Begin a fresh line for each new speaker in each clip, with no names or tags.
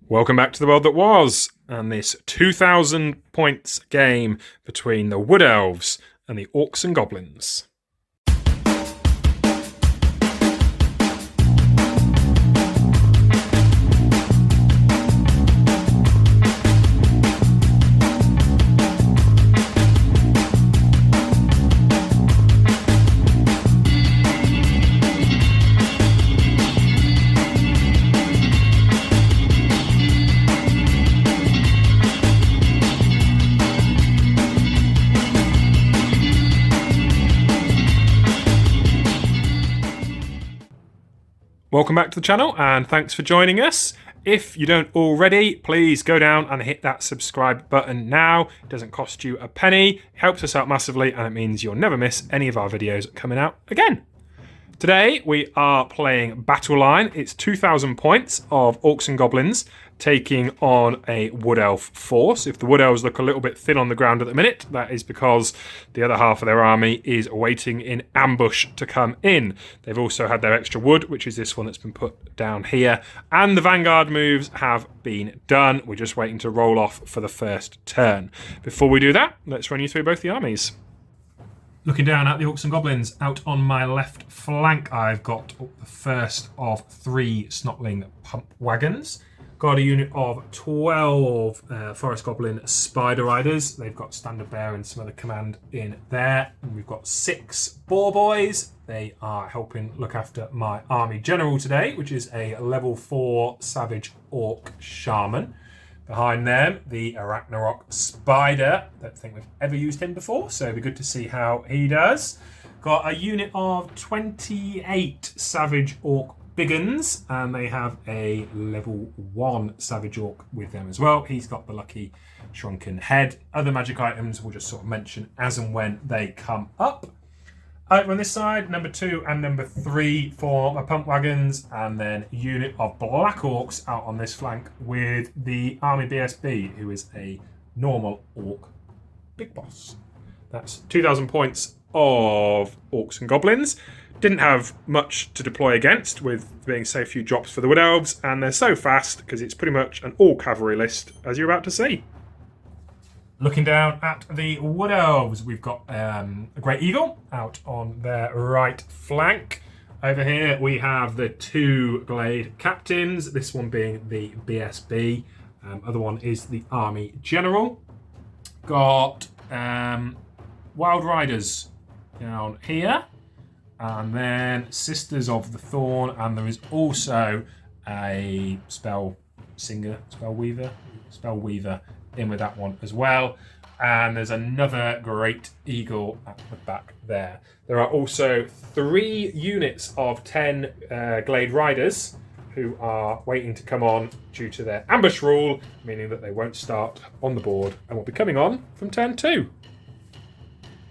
Welcome back to the world that was, and this 2,000 points game between the Wood Elves and the Orcs and Goblins. Welcome back to the channel and thanks for joining us. If you don't already, please go down and hit that subscribe button now. It doesn't cost you a penny, it helps us out massively, and it means you'll never miss any of our videos coming out again. Today we are playing Battle Line. It's 2,000 points of Orcs and Goblins taking on a Wood Elf force. If the Wood Elves look a little bit thin on the ground at the minute, that is because the other half of their army is waiting in ambush to come in. They've also had their extra wood, which is this one that's been put down here, and the Vanguard moves have been done. We're just waiting to roll off for the first turn. Before we do that, let's run you through both the armies. Looking down at the Orcs and Goblins, out on my left flank, I've got the first of 3 Snotling pump wagons. Got a unit of 12 Forest Goblin Spider Riders. They've got Standard Bear and some other command in there. And we've got 6 Boar Boys. They are helping look after my Army General today, which is a level 4 Savage Orc Shaman. Behind them, the Arachnarok Spider. Don't think we've ever used him before, so it'll be good to see how he does. Got a unit of 28 Savage Orc Biggins, and they have a level 1 Savage Orc with them as well. He's got the lucky shrunken head. Other magic items we'll just sort of mention as and when they come up. Over on this side, number 2 and number 3 for my pump wagons, and then a unit of Black Orcs out on this flank with the Army BSB, who is a normal Orc Big Boss. That's 2,000 points of Orcs and Goblins. Didn't have much to deploy against, with being so few drops for the Wood Elves, and they're so fast because it's pretty much an all-cavalry list, as you're about to see. Looking down at the Wood Elves, we've got a Great Eagle out on their right flank. Over here we have the 2 Glade Captains, this one being the BSB, other one is the Army General. Got Wild Riders down here, and then Sisters of the Thorn, and there is also a Spell Weaver in with that one as well. And there's another Great Eagle at the back there. There are also 3 units of 10 Glade Riders who are waiting to come on due to their ambush rule, meaning that they won't start on the board and will be coming on from turn 2.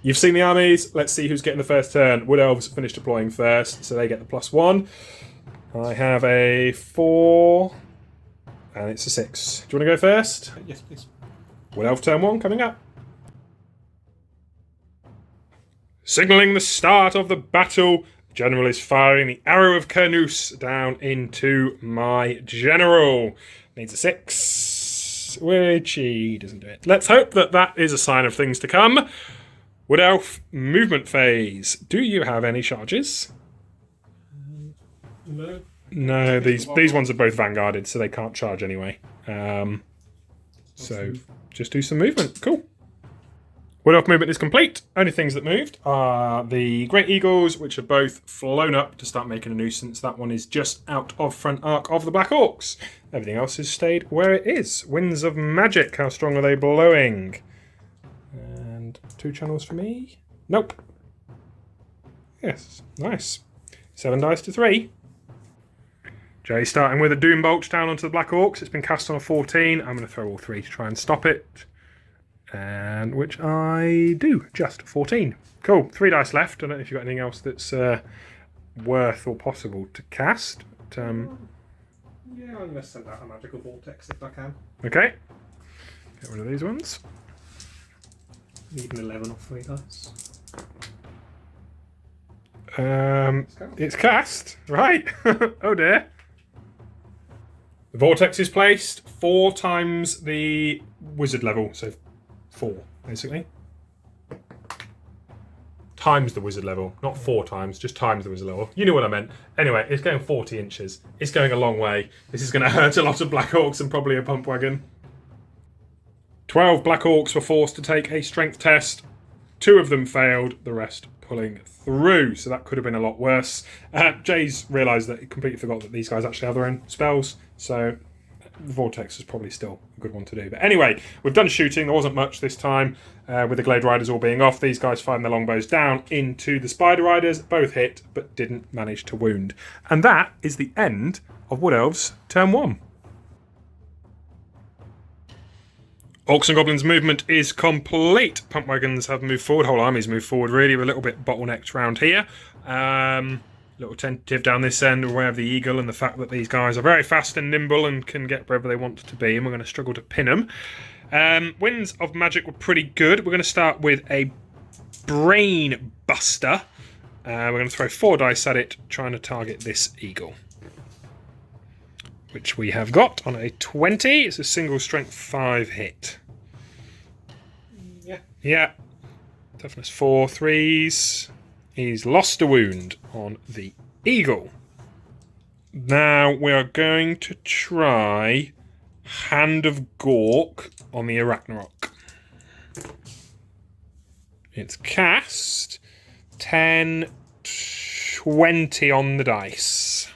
You've seen the armies. Let's see who's getting the first turn. Wood Elves finish deploying first, so they get the +1. I have a 4, and it's a 6. Do you want to go first?
Yes, please.
Wood Elf turn 1 coming up. Signalling the start of the battle, the General is firing the Arrow of Cernus down into my General. Needs a 6, which he doesn't do it. Let's hope that that is a sign of things to come. Wood Elf movement phase. Do you have any charges?
No.
No, these ones are both vanguarded, so they can't charge anyway. So just do some movement. Cool. Wood Elf movement is complete. Only things that moved are the Great Eagles, which have both flown up to start making a nuisance. That one is just out of front arc of the Black Orcs. Everything else has stayed where it is. Winds of Magic. How strong are they blowing? And 2 channels for me. Nope. Yes, nice. 7 dice to 3. Jay starting with a Doom Bolt down onto the Black Orcs. It's been cast on a 14. I'm going to throw all 3 to try and stop it. And which I do. Just 14. Cool. 3 dice left. I don't know if you've got anything else that's worth or possible to cast. But,
Yeah, I'm going to send out a magical vortex if I can.
Okay. Get rid of these ones.
Need an 11 or 3 dice.
It's cast. Right. Oh dear. The vortex is placed 4 times the wizard level, so 4 basically. Times the wizard level, not 4 times, just times the wizard level. You know what I meant. Anyway, it's going 40 inches. It's going a long way. This is going to hurt a lot of Black Orcs and probably a pump wagon. 12 Black Orcs were forced to take a strength test. 2 of them failed, the rest pulling through, so that could have been a lot worse. Jay's realised that he completely forgot that these guys actually have their own spells, so the vortex is probably still a good one to do. But anyway, we've done shooting. There wasn't much this time, with the Glade Riders all being off. These guys firing their longbows down into the Spider Riders. Both hit, but didn't manage to wound. And that is the end of Wood Elves turn 1. Orcs and Goblins movement is complete. Pump wagons have moved forward. Whole armies moved forward, really. We're a little bit bottlenecked around here. Little tentative down this end, aware of the eagle and the fact that these guys are very fast and nimble and can get wherever they want to be, and we're going to struggle to pin them. Winds of Magic were pretty good. We're going to start with a Brain Buster. We're going to throw 4 dice at it, trying to target this eagle, which we have got on a 20. It's a single strength 5 hit. Yeah. Toughness 4, 3s. He's lost a wound on the eagle. Now we are going to try Hand of Gork on the Arachnarok. It's cast 10, 20 on the dice.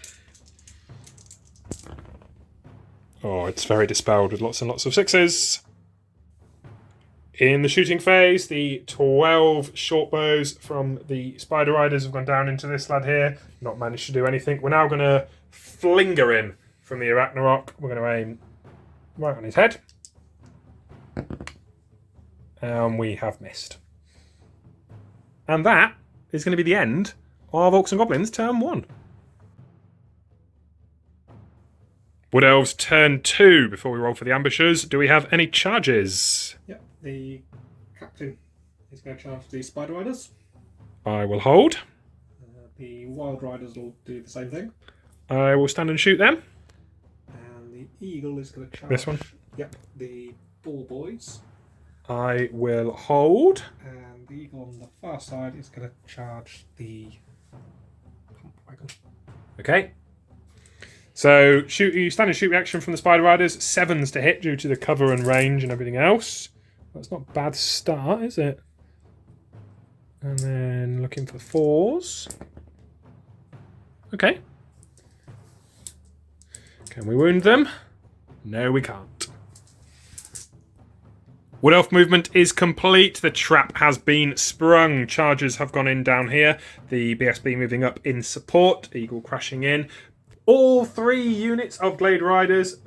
Oh, it's very dispelled with lots and lots of 6s. In the shooting phase, the 12 short bows from the Spider Riders have gone down into this lad here. Not managed to do anything. We're now going to flinger him from the Arachnarok. We're going to aim right on his head. And we have missed. And that is going to be the end of Orcs and Goblins turn 1. Wood Elves turn 2 before we roll for the ambushers. Do we have any charges?
Yep, the captain is going to charge the Spider Riders.
I will hold.
The Wild Riders will do the same thing.
I will stand and shoot them.
And the Eagle is going to charge...
This one?
Yep, the Ball Boys.
I will hold.
And the Eagle on the far side is going to charge the Pump Wagon.
Okay. So, you stand and shoot reaction from the Spider Riders. 7s to hit due to the cover and range and everything else. That's not a bad start, is it? And then looking for 4s. Okay. Can we wound them? No, we can't. Wood Elf movement is complete. The trap has been sprung. Charges have gone in down here. The BSB moving up in support. Eagle crashing in. All 3 units of Glade Riders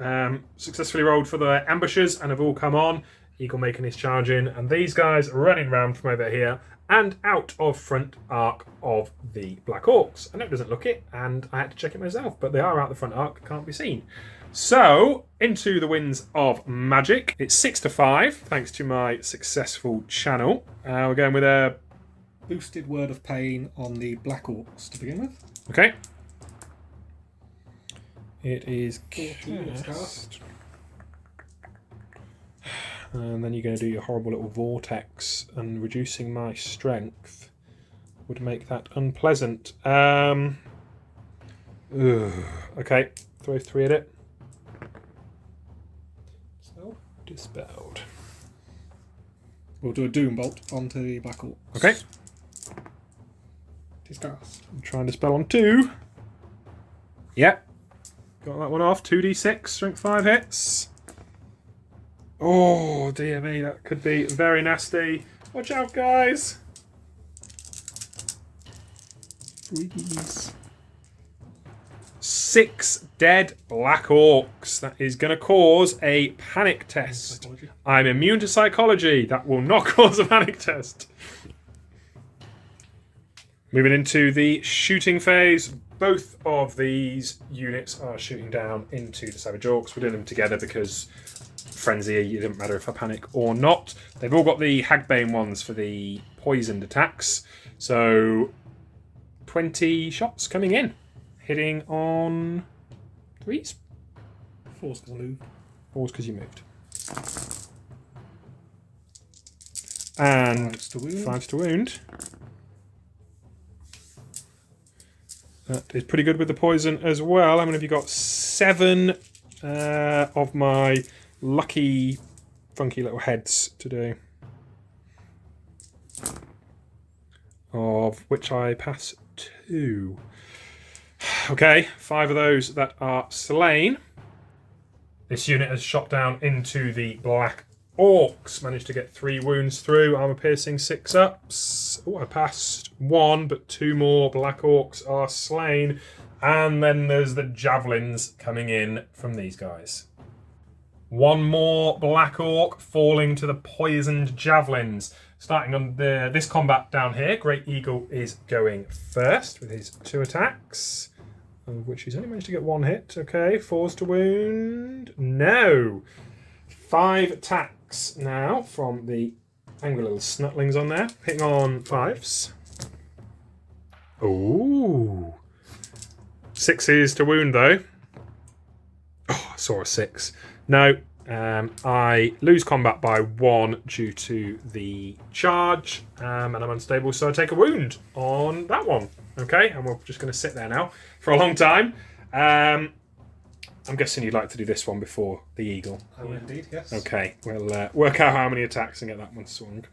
successfully rolled for the ambushers and have all come on. Eagle making his charge in. And these guys running round from over here and out of front arc of the Black Orcs. I know it doesn't look it, and I had to check it myself, but they are out the front arc, can't be seen. So, into the Winds of Magic. It's 6-5, thanks to my successful channel. We're going with a...
Boosted Word of Pain on the Black Orcs to begin with.
Okay. It is
14
cast. And then you're going to do your horrible little vortex, and reducing my strength would make that unpleasant. Okay, throw 3 at it. So, dispelled.
We'll do a Doom Bolt onto the Black Orcs.
Okay.
Discast.
Try and dispel on 2. Yep. Got that one off. 2d6, strength 5 hits. Oh, dear me, that could be very nasty. Watch out, guys.
Please.
6 dead Black Orcs. That is going to cause a panic test.
Psychology.
I'm immune to psychology. That will not cause a panic test. Moving into the shooting phase. Both of these units are shooting down into the Savage Orcs. We're doing them together because Frenzy, it doesn't matter if I panic or not. They've all got the Hagbane ones for the poisoned attacks. So 20 shots coming in. Hitting on 3s.
4's because I moved.
4's because you moved. And
5's to wound.
5's to wound. That is pretty good with the poison as well. How many have you got? 7 of my lucky, funky little heads to do. Of which I pass 2. Okay, 5 of those that are slain. This unit has shot down into the black orcs. Managed to get 3 wounds through. Armor piercing, 6 ups. Oh, I passed 1, but 2 more black orcs are slain. And then there's the javelins coming in from these guys. 1 more black orc falling to the poisoned javelins. Starting on this combat down here, Great Eagle is going first with his 2 attacks, of which he's only managed to get 1 hit. Okay, 4's to wound. No! 5 attacks now from the angry little snutlings on there, hitting on 5s. Ooh! 6s to wound though. Oh, I saw a 6. No. I lose combat by 1 due to the charge, and I'm unstable, so I take a wound on that one. Okay, and we're just going to sit there now for a long time. I'm guessing you'd like to do this one before the eagle.
I will indeed, yes.
Okay, we'll work out how many attacks and get that one swung.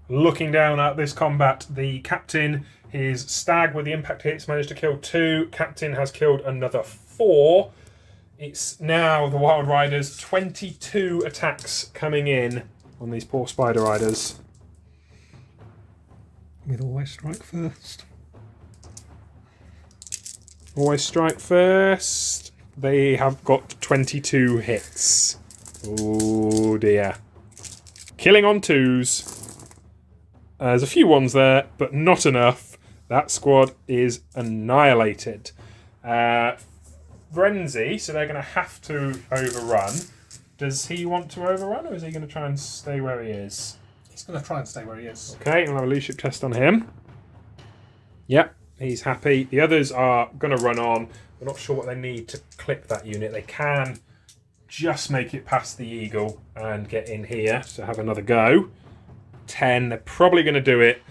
Looking down at this combat, the captain, his stag with the impact hits, managed to kill 2. Captain has killed another 4. It's now the Wild Riders, 22 attacks coming in on these poor Spider Riders.
With always strike first.
Always strike first. They have got 22 hits. Oh dear. Killing on 2s. There's a few 1s there, but not enough. That squad is annihilated. Frenzy, so they're going to have to overrun. Does he want to overrun, or is he going to try and stay where he is?
He's going to try and stay where he is.
Okay, we'll have a leadership test on him. Yep, he's happy. The others are going to run on. We're not sure what they need to clip that unit. They can just make it past the eagle and get in here to have another go. 10, they're probably going to do it.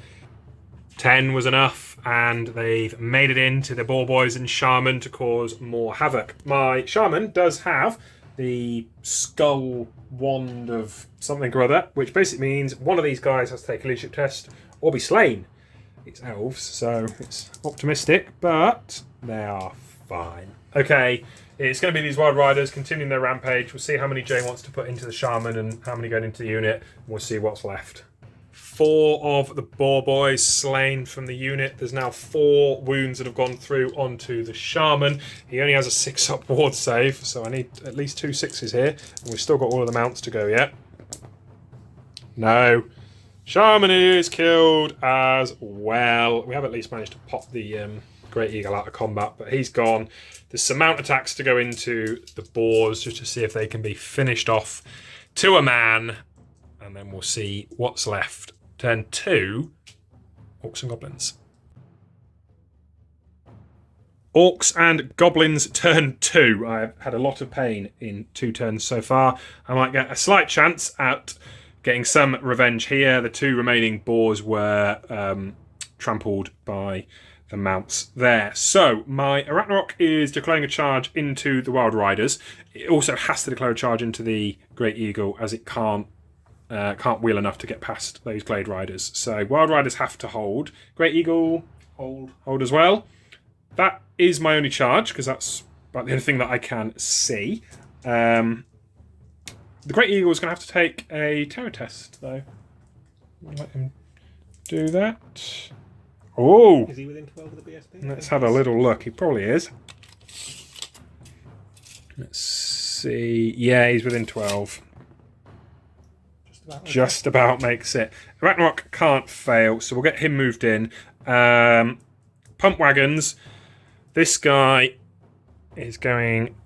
10 was enough, and they've made it into the Boar Boys and Shaman to cause more havoc. My Shaman does have the skull wand of something or other, which basically means one of these guys has to take a leadership test or be slain. It's elves, so it's optimistic, but they are fine. Okay, it's going to be these Wild Riders continuing their rampage. We'll see how many Jay wants to put into the Shaman and how many go into the unit, and we'll see what's left. 4 of the Boar Boys slain from the unit. There's now 4 wounds that have gone through onto the Shaman. He only has a 6-up ward save, so I need at least 2 6s here. And we've still got all of the mounts to go yet. No. Shaman is killed as well. We have at least managed to pop the Great Eagle out of combat, but he's gone. There's some mount attacks to go into the boars just to see if they can be finished off to a man. And then we'll see what's left. Turn 2, Orcs and Goblins. Orcs and Goblins turn 2. I've had a lot of pain in 2 turns so far. I might get a slight chance at getting some revenge here. The 2 remaining boars were trampled by the mounts there. So my Arachnarok is declaring a charge into the Wild Riders. It also has to declare a charge into the Great Eagle, as it can't wheel enough to get past those Glade Riders. So Wild Riders have to hold. Great Eagle, hold as well. That is my only charge, because that's about the only thing that I can see. The Great Eagle is going to have to take a terror test, though. Let him do that. Oh!
Is he within 12 of the BSP?
Let's have a little look. He probably is. Let's see. Yeah, he's within 12. Just about makes it. Arachnarok can't fail, so we'll get him moved in. Pump wagons. This guy is going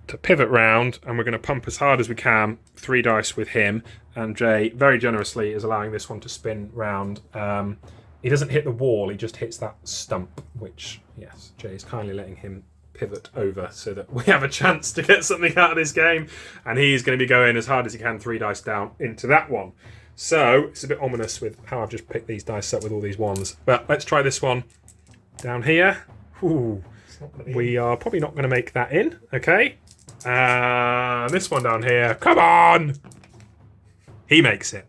to pivot round, and we're going to pump as hard as we can. 3 dice with him, and Jay very generously is allowing this one to spin round. He doesn't hit the wall, he just hits that stump, which, yes, Jay is kindly letting him pivot over so that we have a chance to get something out of this game. And he's going to be going as hard as he can 3 dice down into that one. So it's a bit ominous with how I've just picked these dice up with all these ones. But let's try this one down here. Ooh, we are probably not going to make that in. Okay. This one down here. Come on! He makes it.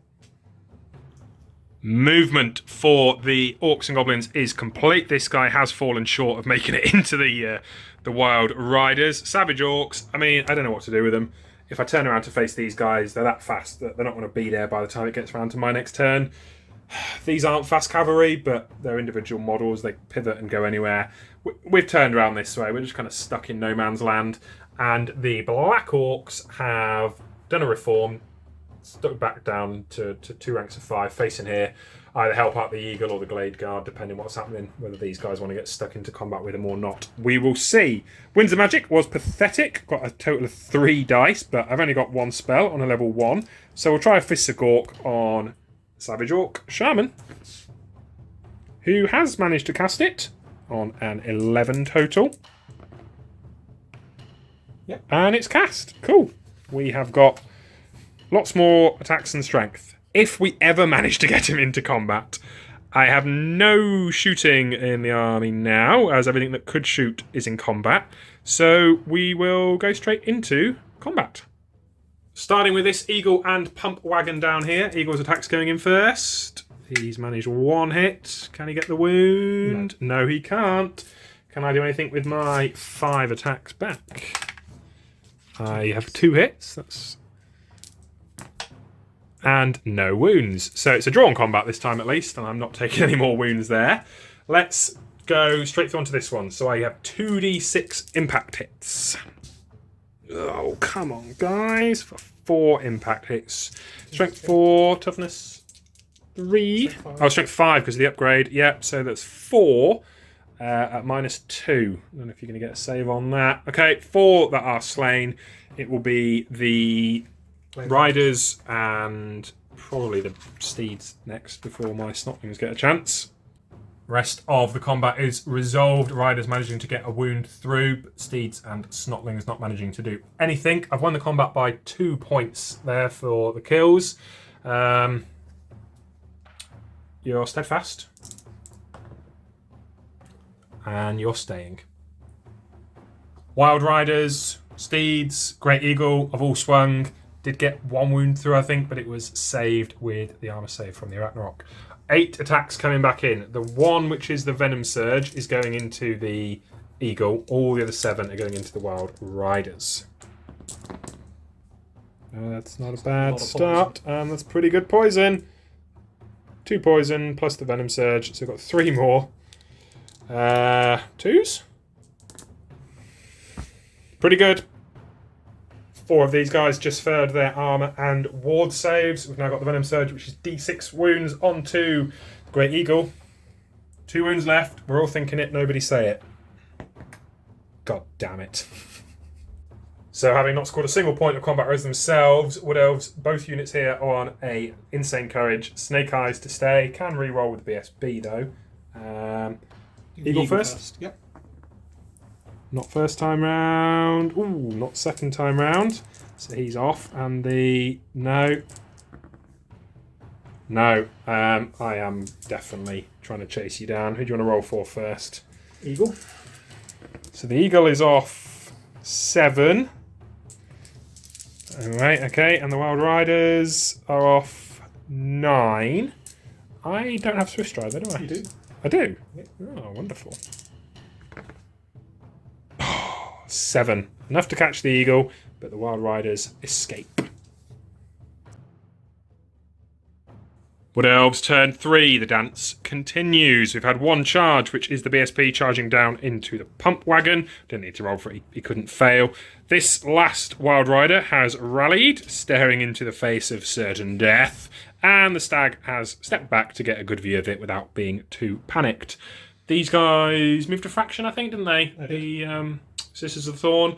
Movement for the Orcs and Goblins is complete. This guy has fallen short of making it into the Wild Riders. Savage Orcs, I mean, I don't know what to do with them. If I turn around to face these guys, they're that fast that they're not going to be there by the time it gets around to my next turn. These aren't fast cavalry, but they're individual models. They pivot and go anywhere. We've turned around this way. We're just kind of stuck in no man's land. And the Black Orcs have done a reform, stuck back down to 2 ranks of 5, facing here. Either help out the Eagle or the Glade Guard, depending what's happening, whether these guys want to get stuck into combat with them or not. We will see. Winds of Magic was pathetic. Got a total of 3 dice, but I've only got 1 spell on a level 1. So we'll try a Fists of Gork on Savage Orc Shaman, who has managed to cast it on an 11 total.
Yep.
And it's cast. Cool. We have got lots more attacks and strength. If we ever manage to get him into combat. I have no shooting in the army now, as everything that could shoot is in combat. So we will go straight into combat. Starting with this Eagle and Pump Wagon down here. Eagle's attack's going in first. He's managed 1 hit. Can he get the wound? No, he can't. Can I do anything with my 5 attacks back? I have 2 hits. That's... and no wounds. So it's a drawn combat this time at least, and I'm not taking any more wounds there. Let's go straight through onto this one. So I have 2d6 impact hits. Oh, come on, guys. For 4 impact hits. Strength 4, toughness 3. Oh, strength 5 because of the upgrade. Yep, so that's 4 at -2. I don't know if you're going to get a save on that. Okay, 4 that are slain. It will be the Riders and probably the Steeds next before my Snotlings get a chance. Rest of the combat is resolved. Riders managing to get a wound through, but Steeds and Snotlings not managing to do anything. I've won the combat by 2 points there for the kills. You're steadfast. And you're staying. Wild Riders, Steeds, Great Eagle have all swung. Did get 1 wound through, I think, but it was saved with the armor save from the Ragnarok. 8 attacks coming back in. The one, which is the Venom Surge, is going into the Eagle. All the other 7 are going into the Wild Riders. That's not a bad start. That's pretty good poison. 2 poison plus the Venom Surge. So we've got 3 more. 2s. Pretty good. 4 of these guys just failed their armor and ward saves. We've now got the Venom Surge, which is d6 wounds onto the Great Eagle. 2 wounds left. We're all thinking it. Nobody say it. God damn it. So having not scored a single point of combat res themselves, Wood Elves, both units here are on a Insane Courage. Snake Eyes to stay. Can re-roll with the BSB though. Eagle first?
Yep.
Not first time round. Ooh, not second time round. So he's off. And the... no. No. I am definitely trying to chase you down. Who do you want to roll for first?
Eagle.
So the Eagle is off 7. Alright, okay. And the Wild Riders are off 9. I don't have Swift Strider, do I?
You do.
I do?
Yep.
Oh, wonderful. 7. Enough to catch the Eagle, but the Wild Riders escape. Wood Elves turn 3. The dance continues. We've had 1 charge, which is the BSP charging down into the Pump Wagon. Didn't need to roll for it. He couldn't fail. This last Wild Rider has rallied, staring into the face of certain death, and the Stag has stepped back to get a good view of it without being too panicked. These guys moved a fraction, I think, didn't they? The Sisters of the Thorn.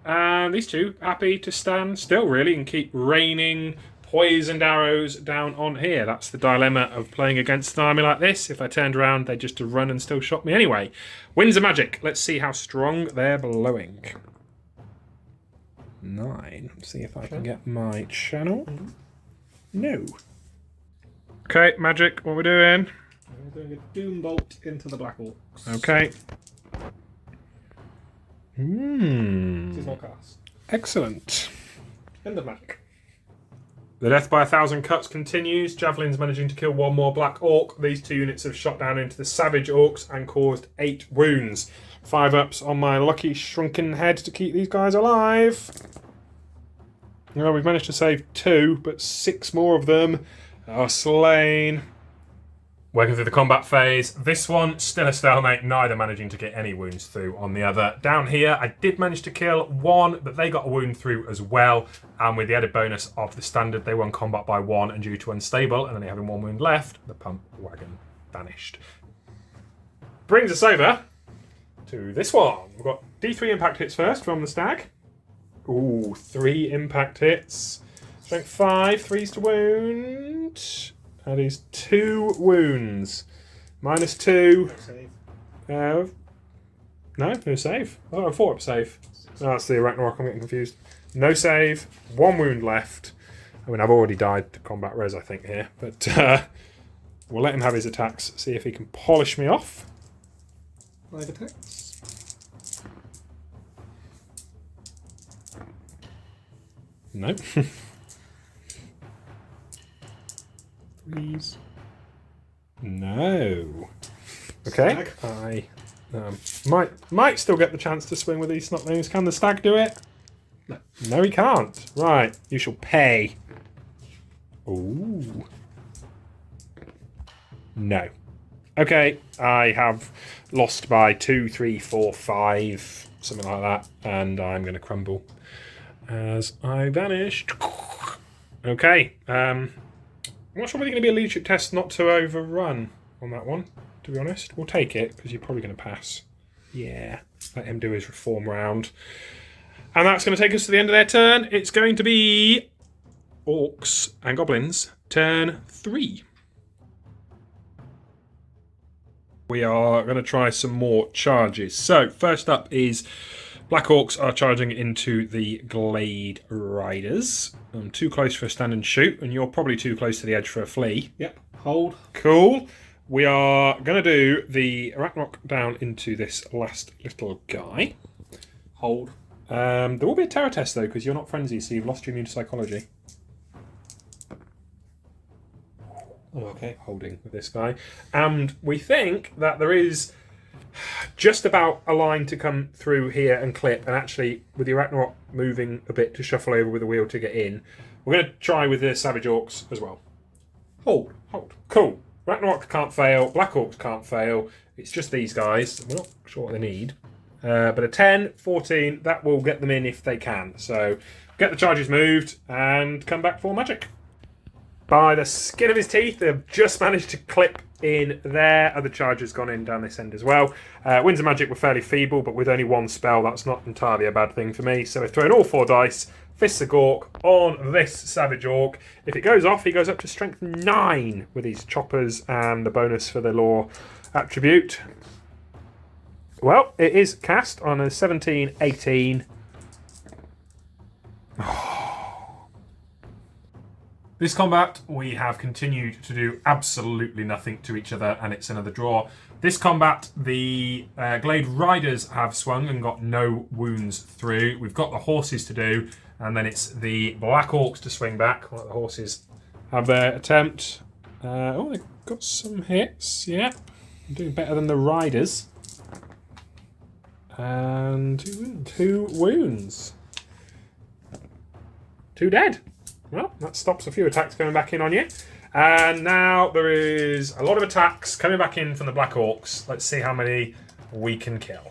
And these 2 happy to stand still, really, and keep raining poisoned arrows down on here. That's the dilemma of playing against an army like this. If I turned around, they'd just run and still shot me anyway. Winds of magic. Let's see how strong they're blowing. 9. Let's see if I can get my channel. No. Okay, magic, what are we doing?
We're doing a doom bolt into the Black Orcs.
Okay.
This is not cast.
Excellent.
End of magic.
The death by 1,000 cuts continues. Javelins managing to kill one more Black Orc. These 2 units have shot down into the Savage Orcs and caused 8 wounds. 5 ups on my lucky shrunken head to keep these guys alive. Well, we've managed to save 2, but 6 more of them are slain. Working through the combat phase. This one, still a stalemate, neither managing to get any wounds through on the other. Down here, I did manage to kill 1, but they got a wound through as well. And with the added bonus of the standard, they won combat by 1, and due to unstable, and only having 1 wound left, the pump wagon vanished. Brings us over to this one. We've got D3 impact hits first from the stag. Ooh, 3 impact hits. Strength 5, 3s to wound. That is 2 wounds. -2.
Save.
No save. Oh, a 4-up save. Oh, that's the Ragnarok, I'm getting confused. No save, 1 wound left. I mean, I've already died to combat res, I think, here. But we'll let him have his attacks, see if he can polish me off.
5 attacks.
No.
3s.
No. Okay. I might still get the chance to swing with these snotlings. Can the stag do it?
No.
No, he can't. Right. You shall pay. Ooh. No. Okay. I have lost by 2, 3, 4, 5, something like that, and I'm going to crumble as I vanished. Okay. I'm not sure whether it's going to be a leadership test not to overrun on that one, to be honest. We'll take it, because you're probably going to pass. Yeah. Let him do his reform round. And that's going to take us to the end of their turn. It's going to be Orcs and Goblins, turn 3. We are going to try some more charges. So, first up is Black Orcs are charging into the Glade Riders. I'm too close for a stand and shoot, and you're probably too close to the edge for a flee.
Yep. Hold.
Cool. We are going to do the Ragnarok down into this last little guy.
Hold.
There will be a terror test, though, because you're not frenzy, so you've lost your immune to psychology.
Oh, okay.
Holding with this guy. And we think that there is just about a line to come through here and clip, and actually with the Arachnarok moving a bit to shuffle over with the wheel to get in, we're going to try with the Savage Orcs as well. Hold. Cool. Ragnarok can't fail, Black Orcs can't fail, it's just these guys. We're not sure what they need. But a 10, 14, that will get them in if they can. So get the charges moved and come back for magic. By the skin of his teeth, they've just managed to clip in there. Other charges gone in down this end as well. Winds of Magic were fairly feeble, but with only 1 spell, that's not entirely a bad thing for me. So we're throwing all 4 dice. Fists of Gork on this Savage Orc. If it goes off, he goes up to strength 9 with his choppers and the bonus for the law attribute. Well, it is cast on a 17, 18. This combat, we have continued to do absolutely nothing to each other, and it's another draw. This combat, the Glade Riders have swung and got no wounds through. We've got the horses to do, and then it's the Black Orcs to swing back. Let the horses have their attempt. Oh, they've got some hits. Yeah, doing better than the Riders. And 2 wounds. 2 dead. Well, that stops a few attacks going back in on you. And now there is a lot of attacks coming back in from the Black Orcs. Let's see how many we can kill.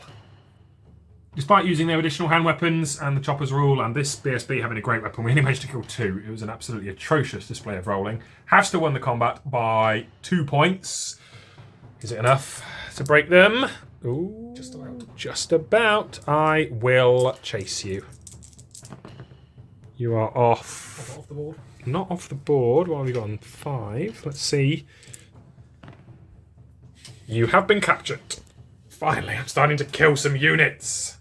Despite using their additional hand weapons and the Chopper's Rule and this BSB having a great weapon, we only managed to kill 2. It was an absolutely atrocious display of rolling. Have still won the combat by 2 points. Is it enough to break them? Ooh,
Just about.
Just about. I will chase you. You are off.
Off the board.
not off the board. What have we got on 5? Let's see. You have been captured. Finally, I'm starting to kill some units.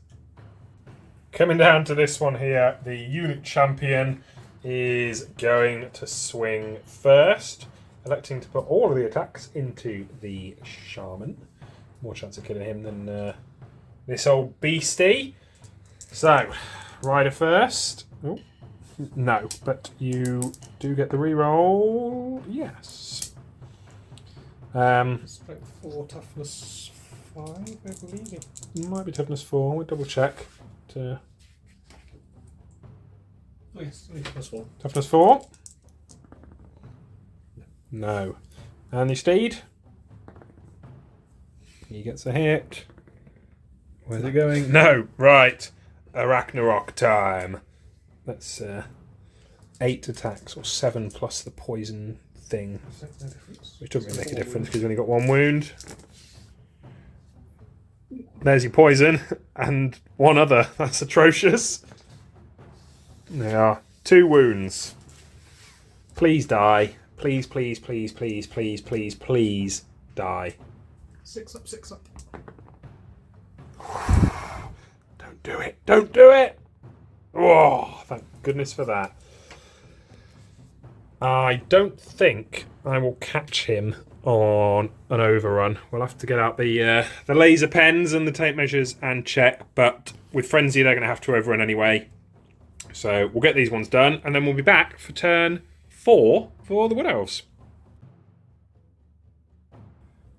Coming down to this one here, the unit champion is going to swing first, electing to put all of the attacks into the shaman. More chance of killing him than this old beastie. So, rider first. Oh, no, but you do get the reroll. Yes.
Strength 4, toughness 5, I believe.
It might be toughness 4. We'll double check.
Oh yes, toughness 4.
Toughness 4. No. And the steed. He gets a hit. Where's it going? No. Right. Arachnarok time. That's 8 attacks, or 7 plus the poison thing.
No difference.
Which doesn't really make a difference because you've only got 1 wound. There's your poison, and 1 other. That's atrocious. There are 2 wounds. Please die. Please, please, please, please, please, please, please die.
6 up, 6 up.
Don't do it. Don't do it. Oh, thank goodness for that. I don't think I will catch him on an overrun. We'll have to get out the laser pens and the tape measures and check. But with Frenzy, they're going to have to overrun anyway. So we'll get these ones done, and then we'll be back for turn 4 for the Wood Elves.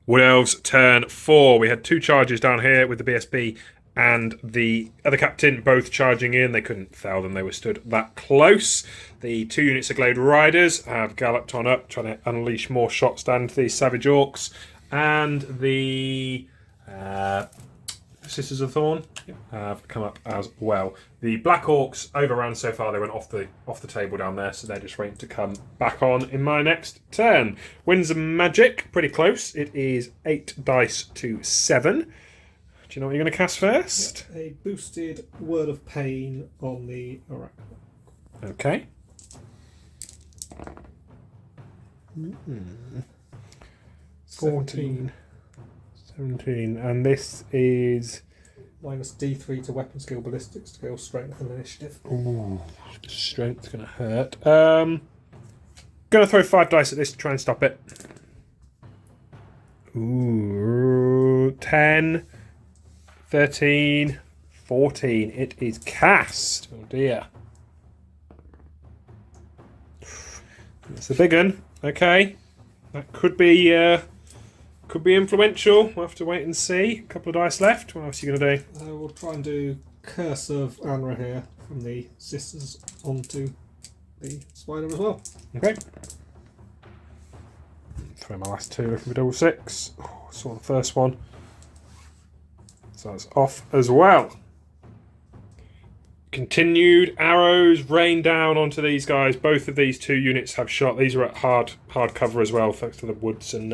Wood Elves turn 4. We had 2 charges down here with the BSB and the other captain both charging in. They couldn't foul them, they were stood that close. The 2 units of Glade Riders have galloped on up, trying to unleash more shots down to these Savage Orcs. And the Sisters of Thorn have come up as well. The Black Orcs overran so far, they went off the table down there, so they're just waiting to come back on in my next turn. Winds of Magic, pretty close. It is 8 dice to 7. Do you know what you're going to cast first?
A boosted Word of Pain on the Oracle.
Okay. 14. 17. And this is...
Minus D3 to weapon skill ballistics to go strength and initiative.
Ooh, strength's going to hurt. Going to throw 5 dice at this to try and stop it. Ooh, 10, 13, 14. It is cast. Oh dear. That's a big one. Okay. That could be influential. We'll have to wait and see. A couple of dice left. What else are you going to do?
We'll try and do Curse of Anra here from the Sisters onto the Spider as well.
Okay. Throw my last 2 looking for double 6. Oh, saw the first one. So that's off as well. Continued arrows rain down onto these guys. Both of these 2 units have shot. These are at hard cover as well, thanks to the woods and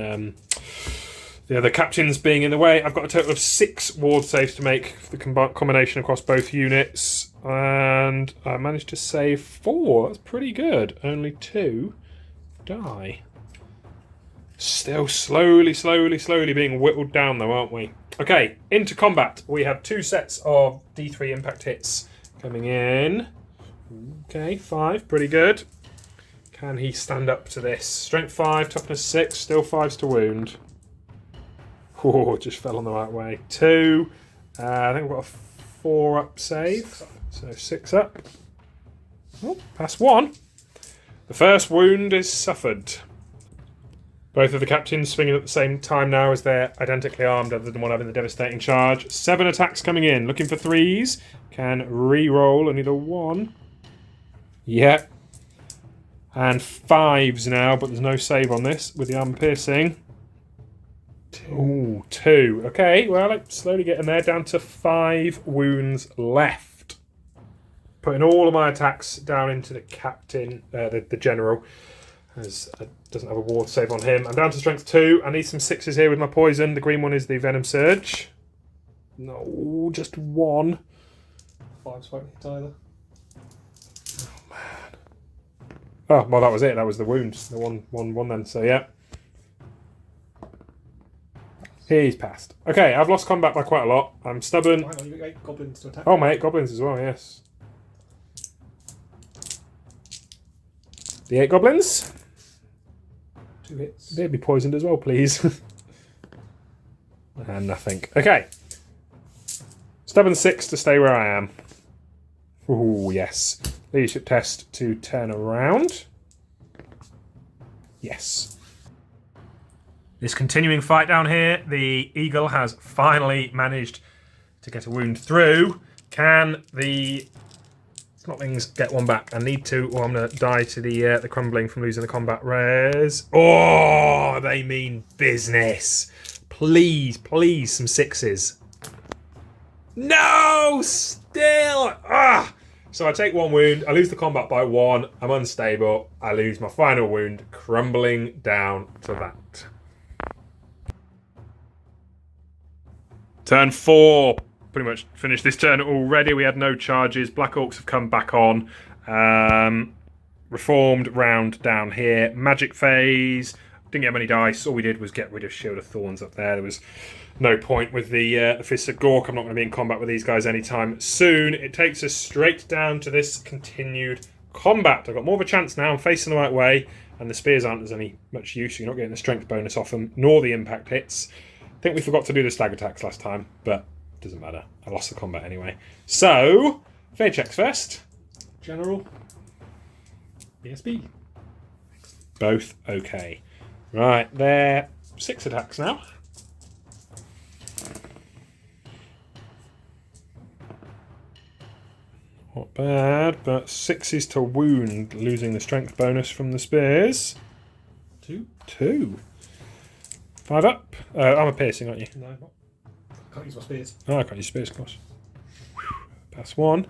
the other captains being in the way. I've got a total of 6 ward saves to make for the combination across both units, and I managed to save 4. That's pretty good. Only 2 die. Still slowly being whittled down though, aren't we? Okay, into combat. We have 2 sets of D3 impact hits coming in. Okay, 5, pretty good. Can he stand up to this? Strength 5, toughness 6, still 5s to wound. Oh, just fell on the right way. 2, I think we've got a 4 up save. So 6 up. Oh, past 1. The first wound is suffered. Both of the captains swinging at the same time now as they're identically armed, other than one having the devastating charge. 7 attacks coming in, looking for 3s. Can re-roll, and either 1. Yep. And 5s now, but there's no save on this with the armor piercing. 2. Okay, well, I'm slowly getting there, down to 5 wounds left. Putting all of my attacks down into the captain, the general, as doesn't have a ward save on him. I'm down to strength 2. I need some 6s here with my poison. The green one is the venom surge. No, just 1.
5s won't hit either.
Oh Oh, well, that was it. That was the wound. The one then. So, yeah. He's passed. Okay, I've lost combat by quite a lot. I'm stubborn.
Hang on, you got 8 goblins to attack.
Oh, my 8 goblins as well, yes. The 8 goblins.
2 hits.
They'd be poisoned as well, please. And nothing. Okay. Stubborn 6 to stay where I am. Oh, yes. Leadership test to turn around. Yes. This continuing fight down here, the eagle has finally managed to get a wound through. Can the snotlings get one back? I need to, or I'm going to die to the crumbling from losing the combat res. Oh, they mean business. Please, please, some 6s. No, still. Ah. So I take 1 wound, I lose the combat by 1, I'm unstable, I lose my final wound, crumbling down to that. Turn 4, pretty much finished this turn already. We had no charges. Black Orcs have come back on. Reformed round down here. Magic phase. Didn't get many dice. All we did was get rid of Shield of Thorns up there. There was no point with the Fists of Gork. I'm not going to be in combat with these guys anytime soon. It takes us straight down to this continued combat. I've got more of a chance now. I'm facing the right way. And the spears aren't as any much use. You're not getting the strength bonus off them, nor the impact hits. I think we forgot to do the stag attacks last time, but it doesn't matter. I lost the combat anyway. So, fair checks first.
General. BSB.
Both okay. Right, they're 6 attacks now. Not bad, but 6s to wound, losing the strength bonus from the spears. 2. 5 up. Armor piercing, aren't you?
No, not. Can't use my spears.
Oh, I can't use spears, of course. Pass 1.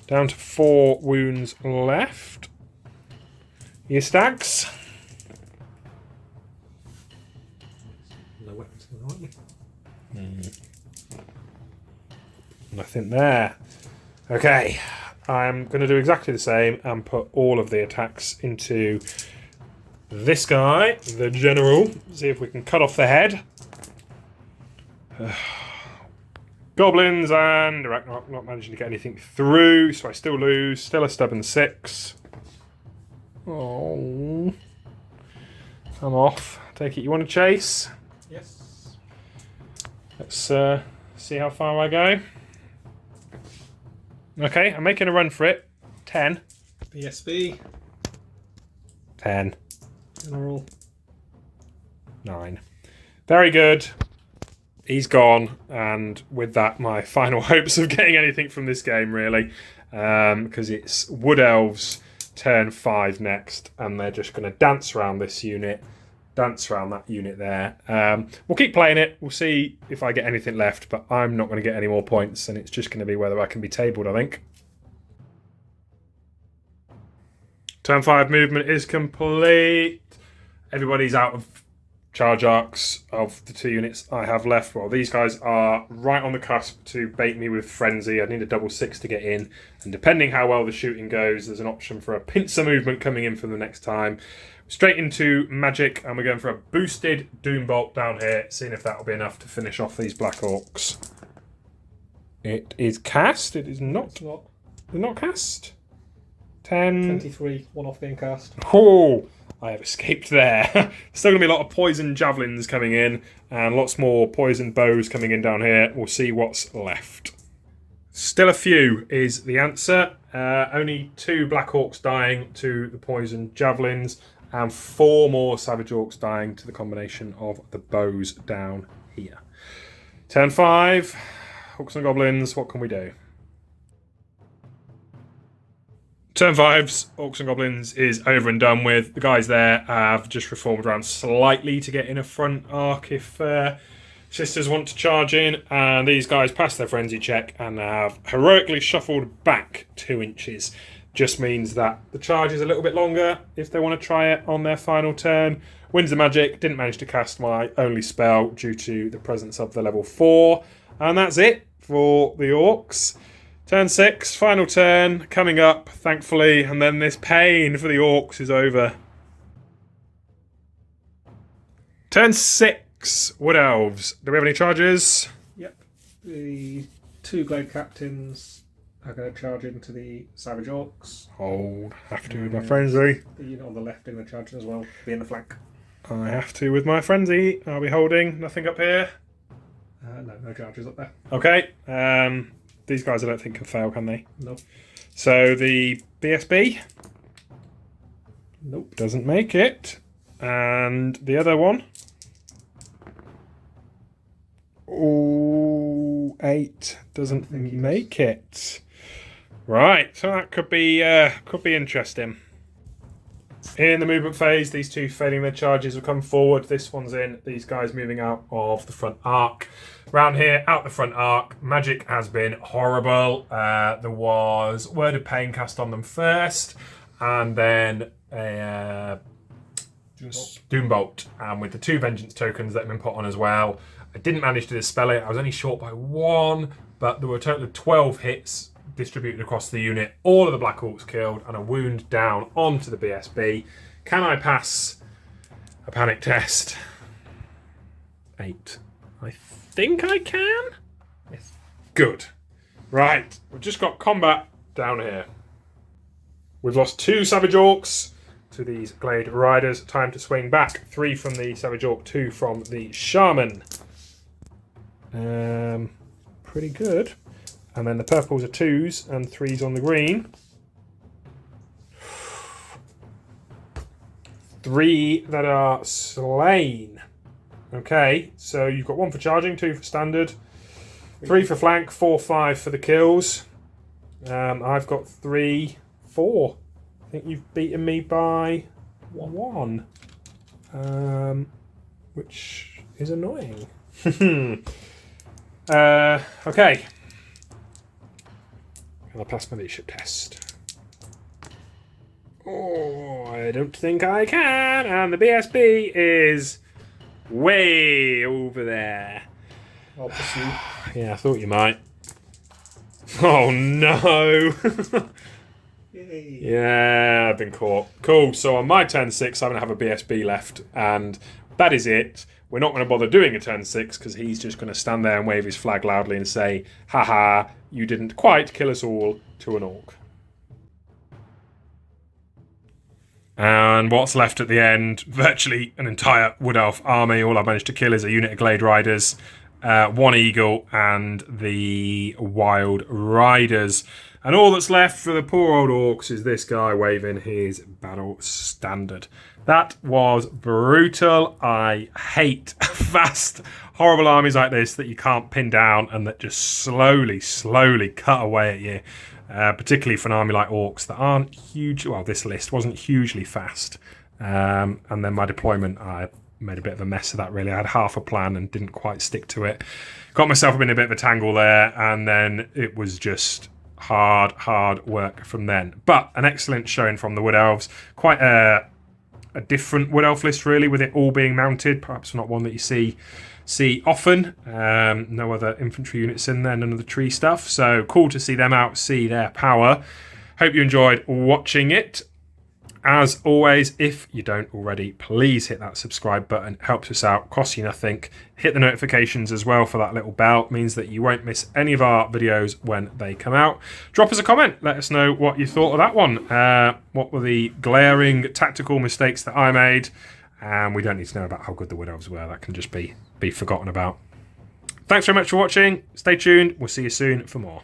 Down to 4 wounds left. Your stags.
No weapons can hurt me.
Nothing there. Okay. I'm going to do exactly the same and put all of the attacks into this guy, the general. See if we can cut off the head. Goblins and Ragnarok not managing to get anything through, so I still lose. Still a stubborn 6. Oh, I'm off. Take it you want to chase?
Yes.
Let's see how far I go. Okay, I'm making a run for it. 10.
BSB.
10.
General.
9. Very good. He's gone, and with that, my final hopes of getting anything from this game, really, because it's Wood Elves turn 5 next, and they're just going to dance around this unit, dance around that unit there. We'll keep playing it. We'll see if I get anything left, but I'm not going to get any more points, and it's just going to be whether I can be tabled, I think. Turn 5 movement is complete. Everybody's out of charge arcs of the 2 units I have left. Well, these guys are right on the cusp to bait me with Frenzy. I need a double 6 to get in, and depending how well the shooting goes, there's an option for a pincer movement coming in for the next time. Straight into magic, and we're going for a boosted Doombolt down here, seeing if that'll be enough to finish off these Black Orcs. It is cast. It is not.
It's not.
It's not cast. 10.
23. 1 off being cast.
Oh, I have escaped there. Still going to be a lot of poison javelins coming in, and lots more poison bows coming in down here. We'll see what's left. Still a few is the answer. Only 2 Black Orcs dying to the poison javelins, and 4 more Savage Orcs dying to the combination of the bows down here. Turn 5. Orcs and Goblins, what can we do? Turn 5's Orcs and Goblins is over and done with. The guys there have just reformed around slightly to get in a front arc if sisters want to charge in. And these guys passed their frenzy check and have heroically shuffled back 2 inches. Just means that the charge is a little bit longer if they want to try it on their final turn. Wins the magic. Didn't manage to cast my only spell due to the presence of the level 4. And that's it for the Orcs. Turn 6, final turn, coming up, thankfully, and then this pain for the Orcs is over. Turn 6, Wood Elves. Do we have any charges?
Yep. The 2 Glade Captains are going to charge into the Savage Orcs.
Hold. Have to with my frenzy.
The unit on the left in the charge as well, be in the flank.
I have to with my frenzy. Are we holding? Nothing up here?
No charges up there.
Okay. These guys I don't think can fail, can they?
Nope.
So the BSB?
Nope.
Doesn't make it. And the other one? Oh, 8 doesn't make it. Right, so that could be interesting. In the movement phase, these 2 failing their charges will come forward. This one's in. These guys moving out of the front arc. Round here, out the front arc, magic has been horrible. There was Word of Pain cast on them first, and then a Doombolt, and with the 2 Vengeance tokens that have been put on as well. I didn't manage to dispel it. I was only short by 1, but there were a total of 12 hits distributed across the unit. All of the Black Orcs killed, and a wound down onto the BSB. Can I pass a panic test? 8. I think I can?
Yes.
Good. Right, we've just got combat down here. We've lost 2 Savage Orcs to these Glade Riders. Time to swing back. 3 from the Savage Orc, 2 from the Shaman. Pretty good. And then the purples are 2s and 3s on the green. 3 that are slain. Okay, so you've got 1 for charging, 2 for standard, 3 for flank, 4, 5 for the kills. I've got 3, 4. I think you've beaten me by 1. Which is annoying. Okay. Can I pass my leadership test? Oh, I don't think I can. And the BSB is way over there.
I'll pursue.
Yeah, I thought you might. Oh no.
Yay.
Yeah, I've been caught. Cool, so on my turn 6, I'm going to have a BSB left, and that is it. We're not going to bother doing a turn 6 because he's just going to stand there and wave his flag loudly and say, haha, you didn't quite kill us all to an orc. And what's left at the end? Virtually an entire Wood Elf army. All I've managed to kill is a unit of Glade Riders, 1 Eagle, and the Wild Riders. And all that's left for the poor old Orcs is this guy waving his battle standard. That was brutal. I hate fast, horrible armies like this that you can't pin down and that just slowly cut away at you. Particularly for an army like Orcs that aren't huge. Well, this list wasn't hugely fast. And then my deployment, I made a bit of a mess of that, really. I had half a plan and didn't quite stick to it. Got myself in a bit of a tangle there, and then it was just hard work from then. But an excellent showing from the Wood Elves. Quite a different Wood Elf list, really, with it all being mounted. Perhaps not one that you see often. No other infantry units in there, none of the tree stuff. So cool to see them out, see their power. Hope you enjoyed watching it. As always, if you don't already, please hit that subscribe button. It helps us out, costs you nothing. Hit the notifications as well for that little bell. It means that you won't miss any of our videos when they come out. Drop us a comment. Let us know what you thought of that one. What were the glaring tactical mistakes that I made? And we don't need to know about how good the Wood Elves were. That can just be forgotten about. Thanks very much for watching. Stay tuned. We'll see you soon for more.